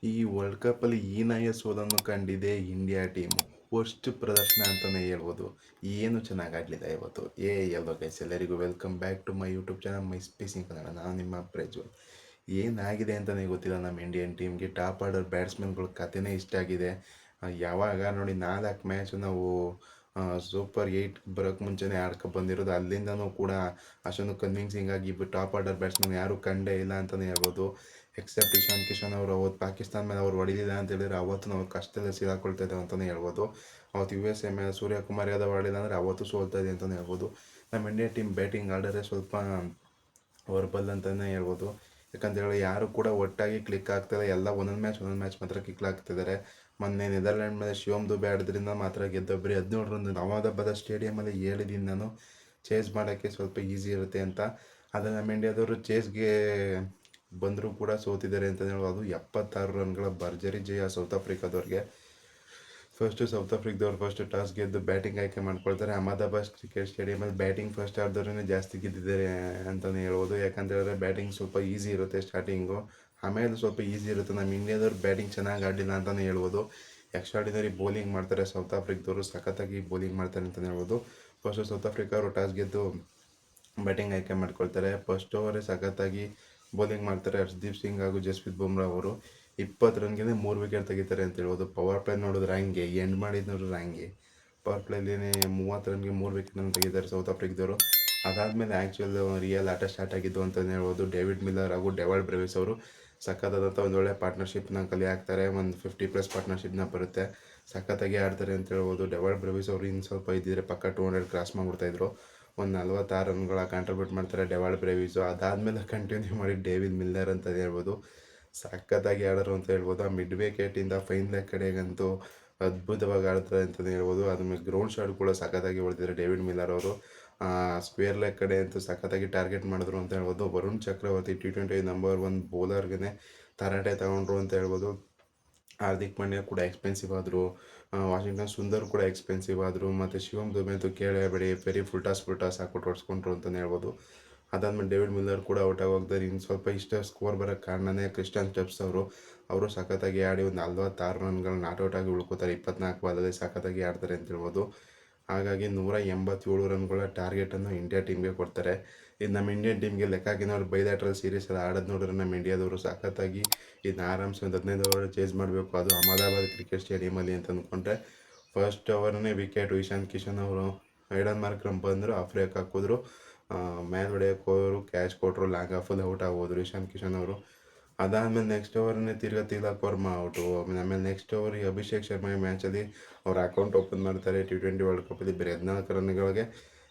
ಈ ವರ್ಲ್ಡ್ ಕಪ್ಪಲ್ಲಿ ಹೀನಾಯ ಸೋಲನ್ನು ಕಂಡಿದೆ ಇಂಡಿಯಾ ಟೀಮು. ವರ್ಸ್ಟ್ ಪ್ರದರ್ಶನ ಅಂತಲೇ ಹೇಳ್ಬೋದು. ಏನು ಚೆನ್ನಾಗಿ ಆಡಲಿಲ್ಲ ಇವತ್ತು. ಎಲ್ಲೋ ಗೈಸ್, ಎಲ್ಲರಿಗೂ welcome back to my YouTube channel my speaking Kannada. ನಾನು ನಿಮ್ಮ ಪ್ರಜ್ವಲ್. ಏನಾಗಿದೆ ಅಂತಲೇ ಗೊತ್ತಿಲ್ಲ ನಮ್ಮ ಇಂಡಿಯನ್ ಟೀಮ್ಗೆ. ಟಾಪ್ ಆರ್ಡರ್ ಬ್ಯಾಟ್ಸ್ಮನ್ಗಳ ಕಥೆನೇ ಇಷ್ಟ ಆಗಿದೆ. ಯಾವಾಗ ನೋಡಿ 4 ಮ್ಯಾಚು ನಾವು ಸೂಪರ್ 8 ಬರೋಕ್ಕೆ ಮುಂಚೆನೇ ಆಡ್ಕೊಂಡು ಬಂದಿರೋದು. ಅಲ್ಲಿಂದನೂ ಕೂಡ ಅಷ್ಟೊಂದು ಕನ್ವಿನ್ಸಿಂಗ್ ಆಗಿ ಟಾಪ್ ಆರ್ಡರ್ ಬ್ಯಾಟ್ಸ್ಮನ್ ಯಾರೂ ಕಂಡೇ ಇಲ್ಲ ಅಂತಲೇ ಹೇಳ್ಬೋದು. ಎಕ್ಸೆಪ್ಟ್ ಇಶಾನ್ ಕಿಶನ್ ಅವರು ಅವತ್ತು ಪಾಕಿಸ್ತಾನ ಮೇಲೆ ಅವ್ರು ಹೊಡಿಲಿಲ್ಲ ಅಂತ ಹೇಳಿದ್ರೆ ಅವತ್ತು ನಾವು ಕಷ್ಟದಲ್ಲಿ ಸಿಗಾಕೊಳ್ತಾ ಇದ್ದೇವೆ ಅಂತಲೇ ಹೇಳ್ಬೋದು. ಅವತ್ತು USA ಮೇಲೆ ಸೂರ್ಯಕುಮಾರ್ ಯಾದವ್ ಆಡಿಲ್ಲ ಅಂದರೆ ಅವತ್ತು ಸೋಲ್ತಾ ಇದೆ ಅಂತಲೇ ಹೇಳ್ಬೋದು. ನಮ್ಮ ಇಂಡಿಯಾ ಟೀಮ್ ಬ್ಯಾಟಿಂಗ್ ಆರ್ಡರೇ ಸ್ವಲ್ಪ ವರ್ಬಲ್ ಅಂತಲೇ ಹೇಳ್ಬೋದು. ಯಾಕಂತೇಳಿ ಯಾರು ಕೂಡ ಒಟ್ಟಾಗಿ ಕ್ಲಿಕ್ ಆಗ್ತದೆ. ಎಲ್ಲ ಒಂದೊಂದು ಮ್ಯಾಚ್ ಮಾತ್ರ ಕ್ಲಿಕ್ ಆಗ್ತಿದ್ದಾರೆ. ಮೊನ್ನೆ ನೆದರ್ಲ್ಯಾಂಡ್ ಮೇಲೆ ಶಿವಮ್ ದುಬೆ ಆಡೋದ್ರಿಂದ ಮಾತ್ರ ಗೆದ್ದೊಬ್ಬರಿ 17 ರನ್ ಅಹಮದಾಬಾದ್ ಸ್ಟೇಡಿಯಮಲ್ಲಿ ಹೇಳಿದ್ದೀನಿ ನಾನು, ಚೇಸ್ ಮಾಡೋಕ್ಕೆ ಸ್ವಲ್ಪ ಈಸಿ ಇರುತ್ತೆ ಅಂತ. ಆದರೆ ನಮ್ಮ ಇಂಡಿಯಾದವರು ಚೇಸ್ಗೆ ಬಂದರೂ ಕೂಡ ಸೋತಿದ್ದಾರೆ ಅಂತಲೇ ಹೇಳ್ಬೋದು. 76 ರನ್ಗಳ ಭರ್ಜರಿ ಜಯ ಸೌತ್ ಆಫ್ರಿಕಾದವ್ರಿಗೆ. ಸೌತ್ ಆಫ್ರಿಕಾದವ್ರು ಫಸ್ಟ್ ಟಾಸ್ ಗೆದ್ದು ಬ್ಯಾಟಿಂಗ್ ಆಯ್ಕೆ ಮಾಡ್ಕೊಳ್ತಾರೆ. ಅಹಮದಾಬಾದ್ ಕ್ರಿಕೆಟ್ ಸ್ಟೇಡಿಯಮಲ್ಲಿ ಬ್ಯಾಟಿಂಗ್ ಫಸ್ಟ್ ಆಡಿದವ್ರೇ ಜಾಸ್ತಿ ಗೆದ್ದಿದ್ದಾರೆ ಅಂತಲೇ ಹೇಳ್ಬೋದು. ಯಾಕಂತ ಹೇಳಿದ್ರೆ ಬ್ಯಾಟಿಂಗ್ ಸ್ವಲ್ಪ ಈಸಿ ಇರುತ್ತೆ ಸ್ಟಾರ್ಟಿಂಗು, ಆಮೇಲೆ ಸ್ವಲ್ಪ ಈಸಿ ಇರುತ್ತೆ. ನಮ್ಮ ಇಂಡಿಯಾದವ್ರು ಬ್ಯಾಟಿಂಗ್ ಚೆನ್ನಾಗಿ ಆಡಿಲ್ಲ ಅಂತಲೇ ಹೇಳ್ಬೋದು. ಎಕ್ಸ್ಟ್ರಾಡಿನರಿ ಬೌಲಿಂಗ್ ಮಾಡ್ತಾರೆ ಸೌತ್ ಆಫ್ರಿಕಾದವರು, ಸಖತ್ತಾಗಿ ಬೌಲಿಂಗ್ ಮಾಡ್ತಾರೆ ಅಂತಲೇ ಹೇಳ್ಬೋದು. ಫಸ್ಟು ಸೌತ್ ಆಫ್ರಿಕಾ ಅವರು ಟಾಸ್ ಗೆದ್ದು ಬ್ಯಾಟಿಂಗ್ ಆಯ್ಕೆ ಮಾಡ್ಕೊಳ್ತಾರೆ. ಫಸ್ಟ್ ಓವರೇ ಸಖತ್ತಾಗಿ ಬೌಲಿಂಗ್ ಮಾಡ್ತಾರೆ ಹರ್ಷದೀಪ್ ಸಿಂಗ್ ಹಾಗೂ ಜಸ್ಪ್ರೀತ್ ಬುಮ್ರಾ ಅವರು. 20 ರನ್ಗೆ 3 ವಿಕೆಟ್ ತೆಗಿತಾರೆ ಅಂತ ಹೇಳ್ಬೋದು. ಪವರ್ ಪ್ಲೇ ನೋಡಿದ್ರೆ ಹಂಗೆ, ಎಂಡ್ ಮಾಡಿದ್ ನೋಡಿದ್ರೆ ಹಂಗೆ. ಪವರ್ ಪ್ಲೇಲಿ 30 ರನ್ಗೆ 3 ವಿಕೆಟನ್ನು ತೆಗಿತಾರೆ ಸೌತ್ ಆಫ್ರಿಕಾದವರು. ಅದಾದಮೇಲೆ ಆ್ಯಕ್ಚುಯಲ್ ರಿಯಲ್ ಆಟ ಸ್ಟಾರ್ಟ್ ಆಗಿದ್ದು ಅಂತಲೇ ಹೇಳ್ಬೋದು. ಡೇವಿಡ್ ಮಿಲ್ಲರ್ ಹಾಗೂ ಡೆವಾಲ್ಡ್ ಬ್ರೇವಿಸ್ ಅವರು ಸಖತ್ತಾದಂಥ ಒಂದು ಒಳ್ಳೆ ಪಾರ್ಟ್ನರ್ಶಿಪ್ನ ಕಲೆ ಹಾಕ್ತಾರೆ. ಒಂದು 50+ ಪಾರ್ಟ್ನರ್ಶಿಪ್ನ ಬರುತ್ತೆ. ಸಖತ್ತಾಗಿ ಆಡ್ತಾರೆ ಅಂತ ಹೇಳ್ಬೋದು. ಡೆವಾಲ್ಡ್ ಬ್ರೇವಿಸ್ ಅವರು ಇನ್ನು ಸ್ವಲ್ಪ ಇದ್ದಿದ್ರೆ ಪಕ್ಕ 200 ಕ್ರಾಸ್ ಮಾಡಿಬಿಡ್ತಾಯಿದ್ರು. ಒಂದು 46 ರನ್ಗಳ ಕಾಂಟ್ರಿಬ್ಯೂಟ್ ಮಾಡ್ತಾರೆ ಡೆವಾಲ್ಡ್ ಬ್ರೇವಿಸು. ಅದಾದಮೇಲೆ ಕಂಟಿನ್ಯೂ ಮಾಡಿ ಡೇವಿಡ್ ಮಿಲ್ಲರ್ ಅಂತ ಹೇಳ್ಬೋದು. ಸಖತ್ತಾಗಿ ಆಡೋರು ಅಂತ ಹೇಳ್ಬೋದು. ಆ ಮಿಡ್ ವಿಕೆಟಿಂದ ಫೈನ್ ಲೆಗ್ ಕಡೆಗಂತೂ ಅದ್ಭುತವಾಗಿ ಆಡ್ತಾರೆ ಅಂತಲೇ ಹೇಳ್ಬೋದು. ಅದ್ಮೇಲೆ ಗ್ರೌಂಡ್ ಶಾಟ್ ಕೂಡ ಸಖತ್ತಾಗಿ ಹೊಡೆದಿದ್ದಾರೆ ಡೇವಿಡ್ ಮಿಲ್ಲರ್ ಅವರು. ಸ್ಕ್ವೇರ್ ಲೆಗ್ ಕಡೆ ಅಂತೂ ಸಖತ್ತಾಗಿ ಟಾರ್ಗೆಟ್ ಮಾಡಿದ್ರು ಅಂತ ಹೇಳ್ಬೋದು. ವರುಣ್ ಚಕ್ರವರ್ತಿ T20 ನಂಬರ್ 1 ಬೌಲರ್ಗೆ ತರಾಟೆ ತಗೊಂಡ್ರು ಅಂತ ಹೇಳ್ಬೋದು. ಹಾರ್ದಿಕ್ ಪಾಂಡ್ಯ ಕೂಡ ಎಕ್ಸ್ಪೆನ್ಸಿವ್ ಆದರು. ವಾಷಿಂಗ್ಟನ್ ಸುಂದರ್ ಕೂಡ ಎಕ್ಸ್ಪೆನ್ಸಿವ್ ಆದರು. ಮತ್ತು ಶಿವಮ್ ದುಬೆ ಅಂತೂ ಕೇಳಬೇಡಿ, ವೆರಿ ಫುಲ್ ಟಾಸ್ ಹಾಕ್ಬಿಟ್ಟು ಹೊಡ್ಸ್ಕೊಂಡ್ರು ಅಂತಲೇ ಹೇಳ್ಬೋದು. ಅದಾದಮೇಲೆ ಡೇವಿಡ್ ಮಿಲ್ಲರ್ ಕೂಡ ಔಟ್ ಹೋಗ್ತಾರೆ. ಇನ್ನು ಸ್ವಲ್ಪ ಇಷ್ಟ ಸ್ಕೋರ್ ಬರೋಕ್ಕೆ ಕಾರಣನೇ ಕ್ರಿಸ್ಟಿಯನ್ ಸ್ಟೆಪ್ಸ್ ಅವರು ಸಖತ್ತಾಗಿ ಆಡಿ ಒಂದು 46 ರನ್ಗಳು ನಾಟ್ಔಟ್ ಆಗಿ ಉಳ್ಕೋತಾರೆ. 24 ಬಾಲಲ್ಲಿ ಸಖತ್ತಾಗಿ ಆಡ್ತಾರೆ ಅಂತ ಹೇಳ್ಬೋದು. ಹಾಗಾಗಿ 187 ರನ್ಗಳ ಟಾರ್ಗೆಟನ್ನು ಇಂಡಿಯಾ ಟೀಮ್ಗೆ ಕೊಡ್ತಾರೆ. ಇದು ನಮ್ಮ ಇಂಡಿಯನ್ ಟೀಮ್ಗೆ ಲೆಕ್ಕ ಹಾಕಿದವ್ರು ಬೈದಾಟ್ರಲ್ಲಿ ಸೀರೀಸ್ ಎಲ್ಲ ಆಡೋದು ನೋಡಿದ್ರೆ ನಮ್ಮ ಇಂಡಿಯಾದವರು ಸಖತ್ತಾಗಿ ಇದನ್ನ ಆರಾಮ್ಸೆ ಒಂದು 15 ಓವರ್ ಚೇಸ್ ಮಾಡಬೇಕು, ಅದು ಅಹಮದಾಬಾದ್ ಕ್ರಿಕೆಟ್ ಸ್ಟೇಡಿಯಮಲ್ಲಿ ಅಂತ ಅಂದ್ಕೊಂಡ್ರೆ. ಫಸ್ಟ್ ಓವರ್ನೇ ವಿಕೆಟು ಇಶಾನ್ ಕಿಶನ್ ಅವರು ಐಡನ್ ಮಾರ್ಕ್ರಮ್ ಬಂದರು, ಆಫ್ ಬ್ರೇಕ್ ಹಾಕಿದ್ರು, ಮೇಲೆ ಹೊಡೆಯೋಕೆ ಹೋದರು, ಕ್ಯಾಚ್ ಕೊಟ್ಟರು, ಲಾಂಗ್ ಆಫಲ್ಲಿ ಔಟ್ ಆಗೋದ್ರು ಇಶಾನ್ ಕಿಶನ್ ಅವರು. ಅದಾದಮೇಲೆ ನೆಕ್ಸ್ಟ್ ಓವರ್ನೇ ತಿಲಕ್ ವರ್ಮಾ ಔಟು. ಆಮೇಲೆ ನೆಕ್ಸ್ಟ್ ಓವರಿಗೆ ಅಭಿಷೇಕ್ ಶರ್ಮಾ ಮ್ಯಾಚಲ್ಲಿ ಅವ್ರ ಅಕೌಂಟ್ ಓಪನ್ ಮಾಡ್ತಾರೆ. T20 ವರ್ಲ್ಡ್ ಕಪ್ಪಲ್ಲಿ ಬರೀ 14 ರನ್ಗಳಿಗೆ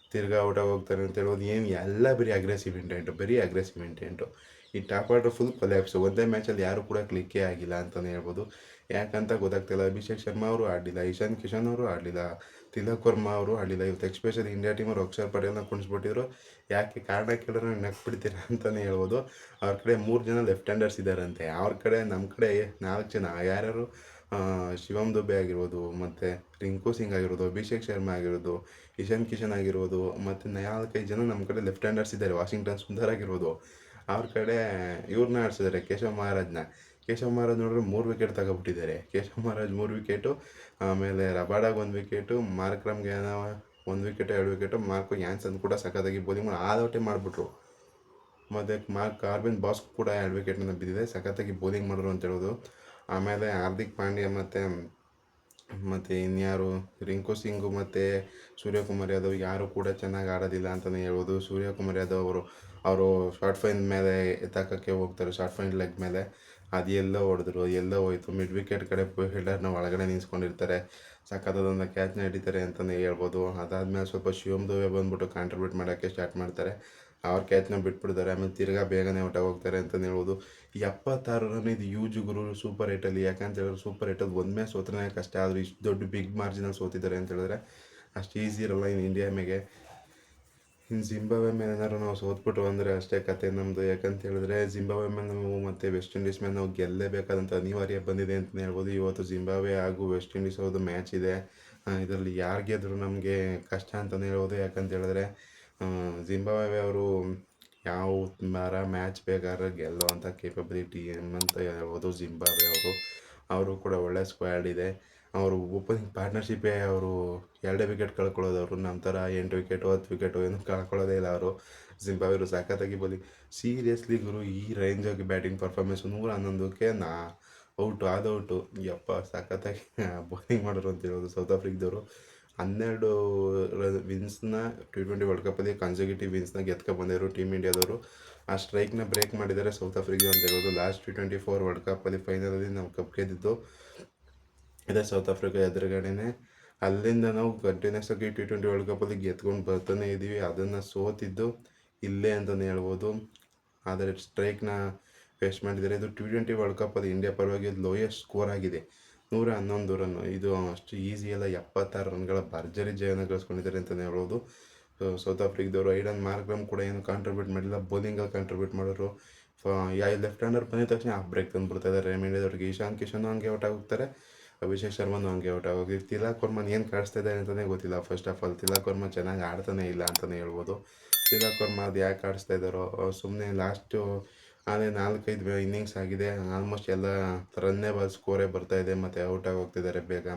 ಔಟ್ ಹೋಗ್ತಾರೆ ಅಂತ ಹೇಳ್ಬೋದು. ಏನು ಎಲ್ಲ ಬರೀ ಅಗ್ರೆಸಿವ್ ಇಂಟೆಂಟು. ಈ ಟಾಪ್ ಆರ್ಡರ್ ಫುಲ್ ಕೊಲ್ಯಾಪ್ಸು. ಒಂದೇ ಮ್ಯಾಚಲ್ಲಿ ಯಾರು ಕೂಡ ಕ್ಲಿಕ್ಕೇ ಆಗಿಲ್ಲ ಅಂತಲೇ ಹೇಳ್ಬೋದು. ಯಾಕಂತ ಗೊತ್ತಾಗ್ತಿಲ್ಲ. ಅಭಿಷೇಕ್ ಶರ್ಮಾ ಅವರು ಆಡಲಿಲ್ಲ, ಇಶಾನ್ ಕಿಶನ್ ಅವರು ಆಡಲಿಲ್ಲ, ತಿಲಕ್ ವರ್ಮಾ ಅವರು ಆಡಲಿಲ್ಲ. ಇವತ್ತು ಎಕ್ಸ್ಪೆಷಲಿ ಇಂಡಿಯಾ ಟೀಮರು ಅಕ್ಷರ್ ಪಟೇಲ್ನ ಕುಣಿಸ್ಬಿಟ್ಟಿದ್ರು. ಯಾಕೆ ಕಾರಣ ಕೇಳಿದ್ರೆ ನಕ್ಬಿಡ್ತೀರ ಅಂತಲೇ ಹೇಳ್ಬೋದು. ಅವ್ರ ಕಡೆ 3 ಜನ ಲೆಫ್ಟ್ ಹ್ಯಾಂಡರ್ಸ್ ಇದ್ದಾರಂತೆ. ಅವ್ರ ಕಡೆ ನಮ್ಮ ಕಡೆ 4 ಜನ, ಯಾರ್ಯಾರು ಶಿವಮ್ ದುಬೆ ಆಗಿರ್ಬೋದು, ಮತ್ತು ರಿಂಕು ಸಿಂಗ್ ಆಗಿರ್ಬೋದು, ಅಭಿಷೇಕ್ ಶರ್ಮಾ ಆಗಿರ್ಬೋದು, ಇಶಾನ್ ಕಿಶನ್ ಆಗಿರ್ಬೋದು, ಮತ್ತು 4-5 ಜನ ನಮ್ಮ ಕಡೆ ಲೆಫ್ಟ್ ಹ್ಯಾಂಡರ್ಸ್ ಇದ್ದಾರೆ. ವಾಷಿಂಗ್ಟನ್ ಸುಂದರ್ ಆಗಿರ್ಬೋದು. ಅವ್ರ ಕಡೆ ಇವ್ರನ್ನ ಆಡಿಸಿದ್ದಾರೆ, ಕೇಶವ್ ಮಹಾರಾಜ್ ನೋಡಿದ್ರೆ 3 ವಿಕೆಟ್ ತಗೊಬಿಟ್ಟಿದ್ದಾರೆ. ಕೇಶವ್ ಮಹಾರಾಜ್ 3 ವಿಕೆಟು, ಆಮೇಲೆ ರಬಾಡಾಗ್ 1 ವಿಕೆಟು, ಮಾರ್ಕ್ರಮ್ಗೆ 1 ವಿಕೆಟು 2 ವಿಕೆಟು, ಮಾರ್ಕೋ ಯಾನ್ಸನ್ ಕೂಡ ಸಖತ್ತಾಗಿ ಬೌಲಿಂಗ್ ಮಾಡಿ ಆಲ್ ಔಟೇ ಮಾಡಿಬಿಟ್ರು. ಮತ್ತು ಕಾರ್ಬಿನ್ ಬಾಸ್ ಕೂಡ 2 ವಿಕೆಟ್ನ ಬಿದ್ದಿದೆ. ಸಖತ್ತಾಗಿ ಬೌಲಿಂಗ್ ಮಾಡಿದ್ರು ಅಂತ ಹೇಳೋದು. ಆಮೇಲೆ ಹಾರ್ದಿಕ್ ಪಾಂಡ್ಯ ಮತ್ತು ಇನ್ಯಾರು ರಿಂಕು ಸಿಂಗು ಮತ್ತು ಸೂರ್ಯಕುಮಾರ್ ಯಾದವ್ ಯಾರು ಕೂಡ ಚೆನ್ನಾಗಿ ಆಡೋದಿಲ್ಲ ಅಂತಲೇ ಹೇಳ್ಬೋದು. ಸೂರ್ಯಕುಮಾರ್ ಯಾದವ್ ಅವರು ಶಾರ್ಟ್ ಫೈನ್ ಮೇಲೆ ಎತ್ತಾಕೋಕ್ಕೆ ಹೋಗ್ತಾರೆ, ಶಾರ್ಟ್ ಫೈನ್ ಲೆಗ್ ಮೇಲೆ. ಅದು ಎಲ್ಲೋ ಹೊಡೆದ್ರು, ಎಲ್ಲೋ ಹೋಯ್ತು. ಮಿಡ್ ವಿಕೆಟ್ ಕಡೆ ಫೀಲ್ಡರ್ನ ಒಳಗಡೆ ನಿಲ್ಸ್ಕೊಂಡಿರ್ತಾರೆ, ಸಖತ್ತಾದಂಥ ಕ್ಯಾಚ್ನ ಹಿಡಿತಾರೆ ಅಂತಲೇ ಹೇಳ್ಬೋದು. ಅದಾದಮೇಲೆ ಸ್ವಲ್ಪ ಶಿವಮ್ ದುಬೆ ಬಂದ್ಬಿಟ್ಟು ಕಾಂಟ್ರಿಬ್ಯೂಟ್ ಮಾಡೋಕ್ಕೆ ಸ್ಟಾರ್ಟ್ ಮಾಡ್ತಾರೆ. ಅವ್ರ ಕ್ಯಾಚ್ನ ಬಿಟ್ಬಿಡ್ತಾರೆ. ಆಮೇಲೆ ತಿರ್ಗಾ ಬೇಗನೆ ಔಟ್ ಹೋಗ್ತಾರೆ ಅಂತಲೇ ಹೇಳ್ಬೋದು. 76 ರನ್ ಇದು ಯೂಜ್ ಗುರು ಸೂಪರ್ ಏಟಲ್ಲಿ. ಯಾಕಂತ ಹೇಳಿದ್ರೆ ಸೂಪರ್ ಏಟಲ್ಲಿ ಒಂದು ಮ್ಯಾಚ್ ಸೋತ್ರೇ ಕಷ್ಟ, ಆದರೂ ಇಷ್ಟು ದೊಡ್ಡ ಬಿಗ್ ಮಾರ್ಜಿನಲ್ಲಿ ಸೋತಿದ್ದಾರೆ ಅಂತ ಹೇಳಿದ್ರೆ ಅಷ್ಟು ಈಸಿ ಇರಲ್ಲ ಇನ್ನು ಇಂಡಿಯಾ ಮೇಲೆ. ಇನ್ನು ಜಿಂಬಾಬ್ವೆ ಮೇಲೆ ಏನಾದ್ರು ನಾವು ಸೋತ್ಬಿಟ್ಟು ಅಂದರೆ ಅಷ್ಟೇ ಕತೆ ನಮ್ಮದು. ಯಾಕಂತ ಹೇಳಿದ್ರೆ ಜಿಂಬಾಬ್ವೆ ಮೇಲೆ ನಾವು ಮತ್ತು ವೆಸ್ಟ್ ಇಂಡೀಸ್ ಮೇಲೆ ನಾವು ಗೆಲ್ಲಲೇಬೇಕಾದಂಥ ಅನಿವಾರ್ಯ ಬಂದಿದೆ ಅಂತಲೇ ಹೇಳ್ಬೋದು. ಇವತ್ತು ಜಿಂಬಾಬ್ವೆ ಹಾಗೂ ವೆಸ್ಟ್ ಇಂಡೀಸ್ ಅವ್ರದ್ದು ಮ್ಯಾಚ್ ಇದೆ. ಇದರಲ್ಲಿ ಯಾರು ಗೆದ್ದರೂ ನಮಗೆ ಕಷ್ಟ ಅಂತಲೇ ಹೇಳ್ಬೋದು. ಯಾಕಂತ ಹೇಳಿದ್ರೆ ಜಿಂಬಾಬ್ವೆ ಅವರು ಯಾವ ಮ್ಯಾಚ್ ಬೇಕಾದ್ರೆ ಗೆಲ್ಲುವಂಥ ಕೇಪಬಿಲಿಟಿ ಅಂತ ಹೇಳ್ಬೋದು ಜಿಂಬಾಬ್ವೆ ಅವರು ಕೂಡ ಒಳ್ಳೆ ಸ್ಕ್ವಾಡ್ ಇದೆ. ಅವರು ಓಪನಿಂಗ್ ಪಾರ್ಟ್ನರ್ಶಿಪ್ಪೇ ಅವರು 2 ವಿಕೆಟ್ ಕಳ್ಕೊಳ್ಳೋದು. ಅವರು ನಮ್ಮ ಥರ 8 ವಿಕೆಟು 10 ವಿಕೆಟು ಏನು ಕಳ್ಕೊಳ್ಳೋದೇ ಇಲ್ಲ. ಅವರು ಜಿಂಬಾಬ್ವೆ ಸಖತ್ತಾಗಿ ಸೀರಿಯಸ್ಲಿ ಗುರು, ಈ ರೇಂಜಾಗಿ ಬ್ಯಾಟಿಂಗ್ ಪರ್ಫಾರ್ಮೆನ್ಸು 111ಕ್ಕೆ ಔಟು ಯಪ್ಪ ಸಖತ್ತಾಗಿ ಬೌಲಿಂಗ್ ಮಾಡೋರು ಅಂತ ಹೇಳೋದು ಸೌತ್ ಆಫ್ರಿಕಾದವರು. 12 ವಿನ್ಸ್ನ T20 ವರ್ಲ್ಡ್ ಕಪ್ಪಲ್ಲಿ ಕನ್ಸರ್ವೇಟಿವ್ ವಿನ್ಸ್ನ ಬಂದಿದ್ರು ಟೀಮ್ ಇಂಡಿಯಾದವರು. ಆ ಸ್ಟ್ರೈಕ್ನ ಬ್ರೇಕ್ ಮಾಡಿದ್ದಾರೆ ಸೌತ್ ಆಫ್ರಿಕಾ ಅಂತ ಹೇಳ್ಬೋದು. ಲಾಸ್ಟ್ T24 ವರ್ಲ್ಡ್ ಕಪ್ಪಲ್ಲಿ ಫೈನಲಲ್ಲಿ ನಾವು ಕಪ್ ಗೆದ್ದಿದ್ದು ಇದೇ ಸೌತ್ ಆಫ್ರಿಕಾ ಎದುರುಗಡೆನೆ. ಅಲ್ಲಿಂದ ನಾವು ಕಂಟಿನ್ಯೂಸ್ ಆಗಿ T20 ವರ್ಲ್ಡ್ ಕಪ್ಪಲ್ಲಿ ಗೆದ್ಕೊಂಡು ಬರ್ತಾನೆ ಇದ್ದೀವಿ. ಅದನ್ನು ಸೋತಿದ್ದು ಇಲ್ಲೇ ಅಂತಲೇ ಹೇಳ್ಬೋದು. ಆದರೆ ಸ್ಟ್ರೈಕ್ನ ಫೇಸ್ ಮಾಡಿದ್ದಾರೆ. ಇದು T20 ವರ್ಲ್ಡ್ ಕಪ್ಪಲ್ಲಿ ಇಂಡಿಯಾ ಪರವಾಗಿ ಲೋಯೆಸ್ಟ್ ಸ್ಕೋರ್ ಆಗಿದೆ, 111 ರನ್ನು. ಇದು ಅಷ್ಟು ಈಸಿ ಅಲ್ಲ, 76 ರನ್ಗಳ ಭರ್ಜರಿ ಜಯನ ಗಳಿಸ್ಕೊಂಡಿದ್ದಾರೆ ಅಂತಲೇ ಹೇಳ್ಬೋದು ಸೌತ್ ಆಫ್ರಿಕಾದವರು. ಐಡನ್ ಮಾರ್ಕ್ರಮ್ ಕೂಡ ಏನು ಕಾಂಟ್ರಿಬ್ಯೂಟ್ ಮಾಡಿಲ್ಲ, ಬೌಲಿಂಗಲ್ಲಿ ಕಾಂಟ್ರಿಬ್ಯೂಟ್ ಮಾಡೋರು. ಲೆಫ್ಟ್ ಹ್ಯಾಂಡರ್ ಬಂದಿದ ತಕ್ಷಣ ಆಫ್ ಬ್ರೇಕ್ ತಂದುಬಿಡ್ತಾ ಇದ್ದಾರೆ ಇಂಡಿಯಾದವ್ರಿಗೆ. ಇಶಾನ್ ಕಿಶನ್ ಹಂಗೆ ಔಟ್ ಆಗೋಗ್ತಾರೆ, ಅಭಿಷೇಕ್ ಶರ್ಮನು ಹಂಗೆ ಔಟ್ ಆಗೋಗಿ. ತಿಲಕ್ ವರ್ಮನ್ ಏನು ಕಾಣಿಸ್ತಾ ಇದ್ದಾರೆ ಅಂತಲೇ ಗೊತ್ತಿಲ್ಲ. First of all Tilak Varma ಚೆನ್ನಾಗಿ ಆಡ್ತಾನೆ ಇಲ್ಲ ಅಂತಲೇ ಹೇಳ್ಬೋದು. ತಿಲಕ್ ವರ್ಮ ಅದು ಯಾಕೆ ಆಡಿಸ್ತಾ ಇದ್ದಾರೋ, ಸುಮ್ಮನೆ ಲಾಸ್ಟು ಅದೇ 4-5 ಇನ್ನಿಂಗ್ಸ್ ಆಗಿದೆ, ಆಲ್ಮೋಸ್ಟ್ ಎಲ್ಲ ರನ್ನೇ ಸ್ಕೋರೇ ಬರ್ತಾಯಿದೆ ಮತ್ತು ಔಟ್ ಆಗಿ ಹೋಗ್ತಿದ್ದಾರೆ ಬೇಗ.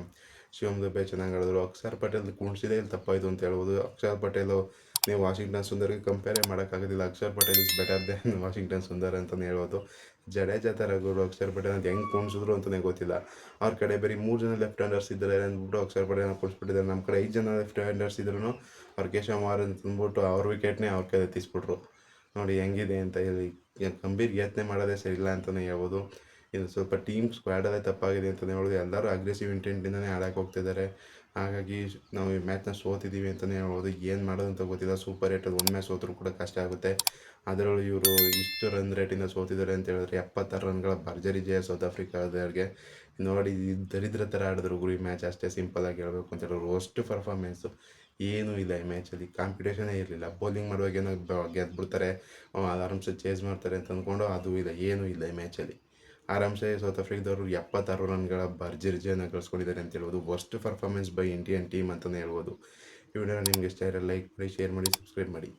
ಶಿವಮ್ ದುಬೆ ಚೆನ್ನಾಗಿ ಆಡಿದ್ರು. ಅಕ್ಷರ್ ಪಟೇಲ್ ಕುಣಿಸಿದೆ ಇಲ್ಲಿ ತಪ್ಪಾಯಿತು ಅಂತ ಹೇಳ್ಬೋದು. ಅಕ್ಷರ್ ಪಟೇಲು ನೀವು ವಾಷಿಂಗ್ಟನ್ ಸುಂದರ್ಗೆ ಕಂಪೇರೇ ಮಾಡೋಕ್ಕಾಗೋದಿಲ್ಲ. Akshar Patel is better than Washington Sundar ಅಂತಲೇ ಹೇಳ್ಬೋದು. ಜಡೇಜಾ ಥರ ಗುರು ಅಕ್ಷರ್ ಪಟೇಲ್ ಅಂತ ಹೆಂಗೆ ಕುಣಿಸಿದ್ರು ಅಂತಲೇ ಗೊತ್ತಿಲ್ಲ. ಅವ್ರ ಕಡೆ ಬರೀ 3 ಜನ ಲೆಫ್ಟ್ ಹ್ಯಾಂಡರ್ಸ್ ಇದ್ದಾರೆ ಅಂದ್ಬಿಟ್ಟು ಅಕ್ಷರ್ ಪಟೇಲ್ನ ಕುಣಿಸ್ಬಿಟ್ಟಿದ್ದಾರೆ. ನಮ್ಮ ಕಡೆ 5 ಜನ ಲೆಫ್ಟ್ ಹ್ಯಾಂಡರ್ಸ್ ಇದ್ರು ಅವ್ರು ಕೇಶವ್ ಮಾರ್ ಅಂತ ಅಂದ್ಬಿಟ್ಟು ಅವ್ರ ವಿಕೆಟ್ನೇ ಅವ್ರ ಕೈ ಎತ್ತಿಸ್ಬಿಟ್ರು. ನೋಡಿ ಹೆಂಗಿದೆ ಅಂತ ಹೇಳಿ. ಗಂಭೀರ್ ಯತ್ನೆ ಮಾಡೋದೇ ಸರಿ ಇಲ್ಲ ಅಂತಲೇ ಹೇಳ್ಬೋದು. ಇದು ಸ್ವಲ್ಪ ಟೀಮ್ ಸ್ಕ್ವಾಡಲ್ಲೇ ತಪ್ಪಾಗಿದೆ ಅಂತಲೇ ಹೇಳ್ಬೋದು. ಎಲ್ಲರೂ ಅಗ್ರೆಸಿವ್ ಇಂಟೆಂಟಿಂದನೇ ಆಡೋಕ್ಕೆ ಹೋಗ್ತಿದ್ದಾರೆ. ಹಾಗಾಗಿ ನಾವು ಈ ಮ್ಯಾಚ್ನ ಸೋತಿದ್ದೀವಿ ಅಂತಲೇ ಹೇಳ್ಬೋದು. ಏನು ಮಾಡೋದು ಅಂತ ಗೊತ್ತಿಲ್ಲ. ಸೂಪರ್ 8 ಒಂದು ಮ್ಯಾಚ್ ಸೋತರೂ ಕೂಡ ಕಷ್ಟ ಆಗುತ್ತೆ. ಅದರಲ್ಲೂ ಇವರು ಇಷ್ಟು ರನ್ ರೇಟಿಂದ ಸೋತಿದ್ದಾರೆ ಅಂತ ಹೇಳಿದ್ರೆ 76 ರನ್ಗಳ ಭರ್ಜರಿ ಜಯ ಸೌತ್ ಆಫ್ರಿಕಾದವ್ರಿಗೆ. ನೋಡಿ ದರಿದ್ರ ಥರ ಆಡಿದ್ರು ಗುರು ಈ ಮ್ಯಾಚ್. ಅಷ್ಟೇ ಸಿಂಪಲಾಗಿ ಹೇಳ್ಬೇಕು ಅಂತ ಹೇಳಿದ್ರು. ಅಷ್ಟು ಪರ್ಫಾರ್ಮೆನ್ಸು ಏನೂ ಇಲ್ಲ ಈ ಮ್ಯಾಚಲ್ಲಿ. ಕಾಂಪಿಟೇಷನೇ ಇರಲಿಲ್ಲ. ಬೌಲಿಂಗ್ ಮಾಡುವಾಗ ಏನೋ ಗೆದ್ಬಿಡ್ತಾರೆ, ಆರಾಮ್ಸೆ ಚೇಸ್ ಮಾಡ್ತಾರೆ ಅಂತ ಅಂದ್ಕೊಂಡು ಅದು ಇಲ್ಲ, ಏನೂ ಇಲ್ಲ ಈ ಮ್ಯಾಚಲ್ಲಿ. ಆರಾಮ್ಸೆ ಸೌತ್ ಆಫ್ರಿಕಾದವರು 76 ರನ್ಗಳ ಭರ್ಜರಿ ಜಯನ ಗಳಿಸ್ಕೊಂಡಿದ್ದಾರೆ ಅಂತ ಹೇಳ್ಬೋದು. Worst performance by Indian team ಅಂತಲೇ ಹೇಳ್ಬೋದು. ಈ ವಿಡಿಯೋನ ನಿಮ್ಗೆ ಇಷ್ಟ ಇರೋ ಲೈಕ್ ಮಾಡಿ, ಶೇರ್ ಮಾಡಿ, ಸಬ್ಸ್ಕ್ರೈಬ್ ಮಾಡಿ.